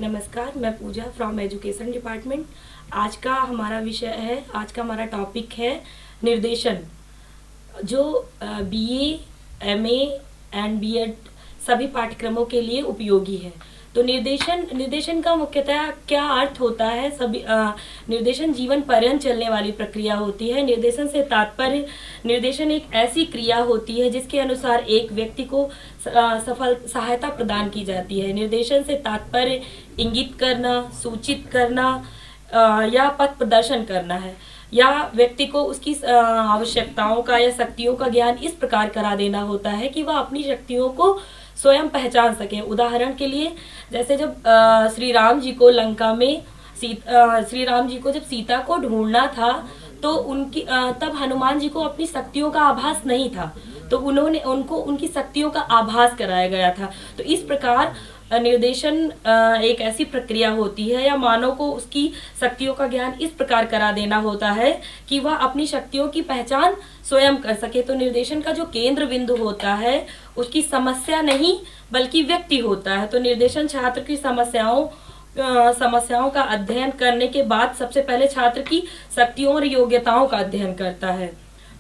नमस्कार, मैं पूजा from education department. आज का हमारा विषय है, आज का हमारा टॉपिक है निर्देशन, जो बीए, एमए एंड बीएड सभी पाठ्यक्रमों के लिए उपयोगी है। तो निर्देशन का मुख्यतः क्या अर्थ होता है? निर्देशन जीवन पर्यंत चलने वाली प्रक्रिया होती है। निर्देशन से तात्पर्य, निर्देशन एक ऐसी क्रिया होती है जिसके अनुसार एक व्यक्ति को सफल सहायता प्रदान की जाती है। निर्देशन से तात्पर्य इंगित करना, सूचित करना या पथ प्रदर्शन करना है, या व्यक्ति को उसकी आवश्यकताओं का या शक्तियों का ज्ञान इस प्रकार करा देना होता है कि वह अपनी शक्तियों को स्वयं पहचान सके। उदाहरण के लिए, जैसे जब श्री राम जी को लंका में श्री राम जी को जब सीता को ढूंढना था, तो तब हनुमान जी को अपनी शक्तियों का आभास नहीं था, तो उनको उनकी शक्तियों का आभास कराया गया था। तो इस प्रकार निर्देशन एक ऐसी प्रक्रिया होती है, या मानव को उसकी शक्तियों का ज्ञान इस प्रकार करा देना होता है कि वह अपनी शक्तियों की पहचान स्वयं कर सके। तो निर्देशन का जो केंद्र बिंदु होता है, उसकी समस्या नहीं बल्कि व्यक्ति होता है। तो निर्देशन छात्र की समस्याओं का अध्ययन करने के बाद सबसे पहले छात्र की शक्तियों और योग्यताओं का अध्ययन करता है।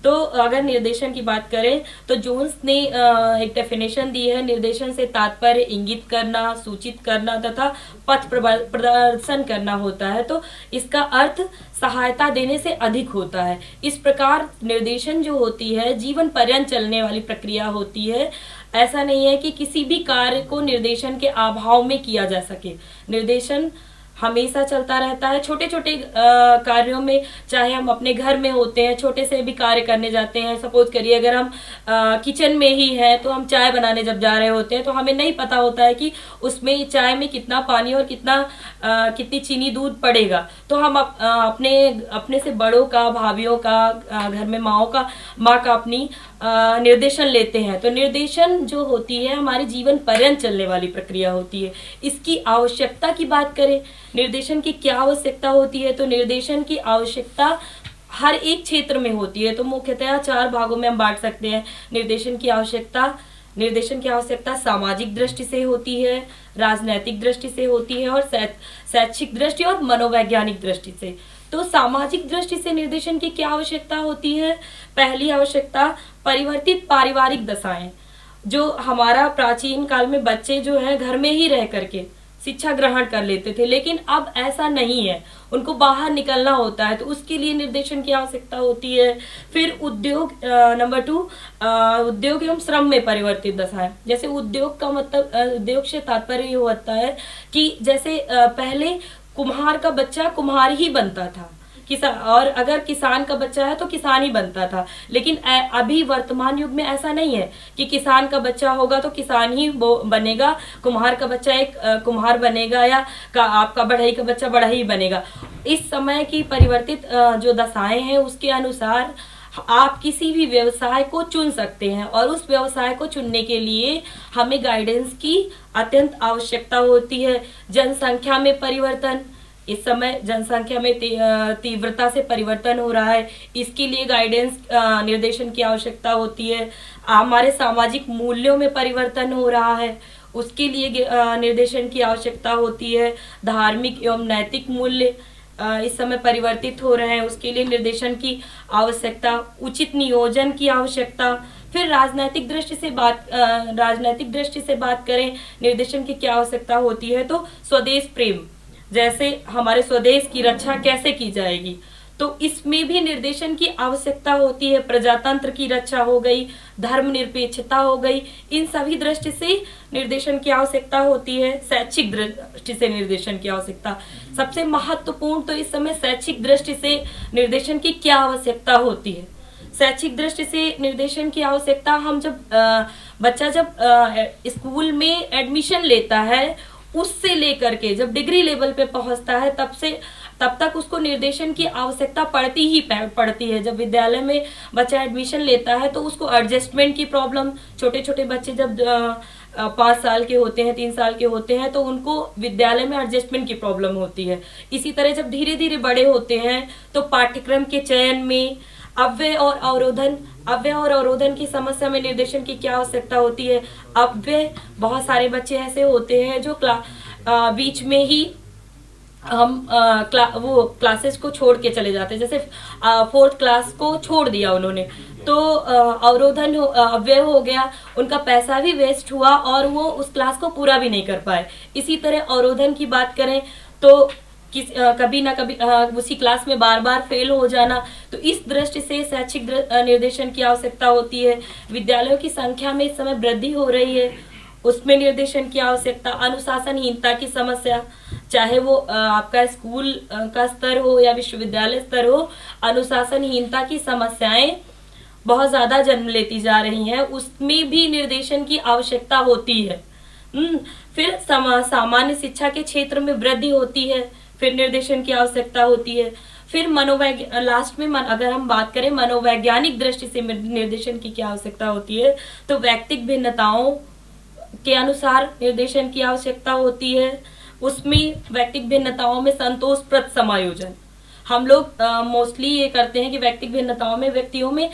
तो अगर निर्देशन की बात करें तो जोन्स ने एक डेफिनेशन दी है, निर्देशन से तात्पर्य इंगित करना, सूचित करना तथा पथ प्रदर्शन करना होता है। तो इसका अर्थ सहायता देने से अधिक होता है। इस प्रकार निर्देशन जो होती है जीवन पर्यंत चलने वाली प्रक्रिया होती है। ऐसा नहीं है कि किसी भी कार्य को निर्देशन के अभाव में किया जा सके। निर्देशन हमेशा चलता रहता है। छोटे छोटे कार्यों में, चाहे हम अपने घर में होते हैं, छोटे से भी कार्य करने जाते हैं। सपोज करिए, अगर हम किचन में ही हैं, तो हम चाय बनाने जब जा रहे होते हैं तो हमें नहीं पता होता है कि उसमें चाय में कितना पानी और कितनी चीनी दूध पड़ेगा। तो हम अपने से बड़ों का, भाभीियों का, घर में माँ का अपनी निर्देशन लेते हैं। तो निर्देशन जो होती है हमारे जीवन पर्यंत चलने वाली प्रक्रिया होती है। इसकी आवश्यकता की बात करें, निर्देशन की क्या आवश्यकता होती है? तो निर्देशन की आवश्यकता हर एक क्षेत्र में होती है। तो मुख्यतः 4 भागों में हम बांट सकते हैं। निर्देशन की आवश्यकता सामाजिक दृष्टि से होती है, राजनैतिक दृष्टि से होती है, और शैक्षिक दृष्टि और मनोवैज्ञानिक दृष्टि से। तो सामाजिक दृष्टि से निर्देशन की क्या आवश्यकता होती है? पहली आवश्यकता परिवर्तित पारिवारिक दशाएं। जो हमारा प्राचीन काल में बच्चे जो है घर में ही रह करके शिक्षा ग्रहण कर लेते थे, लेकिन अब ऐसा नहीं है, उनको बाहर निकलना होता है। तो उसके लिए निर्देशन की आवश्यकता होती है। फिर उद्योग, नंबर 2, उद्योग एवं श्रम में परिवर्तित दशाएं। जैसे उद्योग का मतलब, उद्योग से तात्पर्य ये होता है कि जैसे पहले कुम्हार का बच्चा कुम्हार ही बनता था, और अगर किसान का बच्चा है तो किसान ही बनता था। लेकिन अभी वर्तमान युग में ऐसा नहीं है कि किसान का बच्चा होगा तो किसान ही वो बनेगा, कुम्हार का बच्चा एक कुम्हार बनेगा, या आपका बढ़ई का बच्चा बढ़ई बनेगा। इस समय की परिवर्तित जो दशाएं हैं उसके अनुसार आप किसी भी व्यवसाय को चुन सकते हैं, और उस व्यवसाय को चुनने के लिए हमें गाइडेंस की अत्यंत आवश्यकता होती है। जनसंख्या में परिवर्तन, इस समय जनसंख्या में तीव्रता से परिवर्तन हो रहा है, इसके लिए गाइडेंस निर्देशन की आवश्यकता होती है। हमारे सामाजिक मूल्यों में परिवर्तन हो रहा है, उसके लिए निर्देशन की आवश्यकता होती है। धार्मिक एवं नैतिक मूल्य इस समय परिवर्तित हो रहे हैं, उसके लिए निर्देशन की आवश्यकता। उचित नियोजन की आवश्यकता। फिर राजनैतिक दृष्टि से बात करें, निर्देशन की क्या आवश्यकता होती है? तो स्वदेश प्रेम, जैसे हमारे स्वदेश की रक्षा कैसे की जाएगी, तो इसमें भी निर्देशन की आवश्यकता होती है। प्रजातंत्र की रक्षा हो गई, धर्मनिरपेक्षता हो गई, इन सभी दृष्टि से निर्देशन की आवश्यकता होती है। शैक्षिक दृष्टि से निर्देशन की आवश्यकता सबसे महत्वपूर्ण, तो इस समय शैक्षिक दृष्टि से निर्देशन की क्या आवश्यकता होती है? शैक्षिक दृष्टि से निर्देशन की आवश्यकता, हम बच्चा जब स्कूल में एडमिशन लेता है, उससे लेकर के जब डिग्री लेवल पे पहुंचता है, तब तक उसको निर्देशन की आवश्यकता पड़ती है। जब विद्यालय में बच्चा एडमिशन लेता है तो उसको एडजस्टमेंट की प्रॉब्लम, छोटे छोटे बच्चे जब 5 साल के होते हैं, 3 साल के होते हैं, तो उनको विद्यालय में एडजस्टमेंट की प्रॉब्लम होती है। इसी तरह जब धीरे धीरे बड़े होते हैं तो पाठ्यक्रम के चयन में अव्यय और अवरोधन की समस्या में निर्देशन की क्या आवश्यकता होती है? अव्यय, बहुत सारे बच्चे ऐसे होते हैं जो बीच में ही हम वो क्लासेस को छोड़ के चले जाते हैं। जैसे 4th क्लास को छोड़ दिया उन्होंने, तो अवरोधन अव्यय हो गया, उनका पैसा भी वेस्ट हुआ और वो उस क्लास को पूरा भी नहीं कर पाए। इसी तरह अवरोधन की बात करें तो कभी ना कभी उसी क्लास में बार बार फेल हो जाना। तो इस दृष्टि से शैक्षिक निर्देशन की आवश्यकता होती है। विद्यालयों की संख्या में इस समय वृद्धि हो रही है, उसमें निर्देशन की आवश्यकता। अनुशासनहीनता की समस्या, चाहे वो आपका स्कूल का स्तर हो या विश्वविद्यालय स्तर हो, अनुशासनहीनता की समस्याएं बहुत ज्यादा जन्म लेती जा रही हैं, उसमें भी निर्देशन की आवश्यकता होती है। फिर सामान्य शिक्षा के क्षेत्र में वृद्धि होती है, फिर निर्देशन की आवश्यकता होती है। फिर लास्ट में अगर हम बात करें मनोवैज्ञानिक दृष्टि से निर्देशन की क्या आवश्यकता होती है, तो व्यक्तिगत भिन्नताओं के अनुसार निर्देशन की आवश्यकता होती है। उसमें व्यक्तिगत भिन्नताओं में संतोषप्रद समायोजन। हम लोग मोस्टली ये करते हैं कि व्यक्तिगत भिन्नताओं में व्यक्तियों में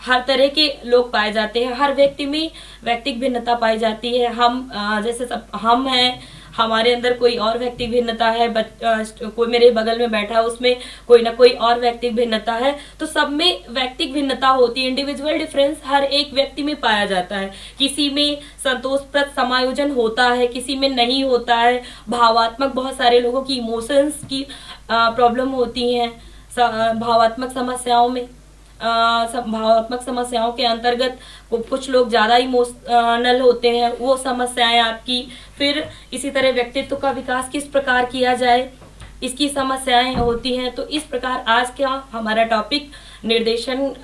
हर तरह के लोग पाए जाते हैं, हर व्यक्ति में व्यक्तिगत भिन्नता पाई जाती है। हम जैसे हम हैं, हमारे अंदर कोई और व्यक्ति भिन्नता है, कोई मेरे बगल में बैठा है उसमें कोई ना कोई और व्यक्ति भिन्नता है, तो सब में व्यक्तिगत भिन्नता होती है। इंडिविजुअल डिफरेंस हर एक व्यक्ति में पाया जाता है। किसी में संतोषप्रद समायोजन होता है, किसी में नहीं होता है। भावात्मक, बहुत सारे लोगों की इमोशंस की प्रॉब्लम होती है भावात्मक समस्याओं में। भावात्मक समस्याओं के अंतर्गत कुछ लोग ज्यादा इमोशनल होते हैं, वो समस्याएं आपकी। फिर इसी तरह व्यक्तित्व का विकास किस प्रकार किया जाए, इसकी समस्याएं होती हैं। तो इस प्रकार आज का हमारा टॉपिक निर्देशन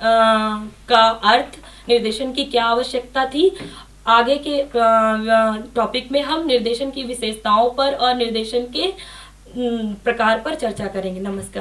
का अर्थ, निर्देशन की क्या आवश्यकता थी। आगे के टॉपिक में हम निर्देशन की विशेषताओं पर और निर्देशन के प्रकार पर चर्चा करेंगे। नमस्कार।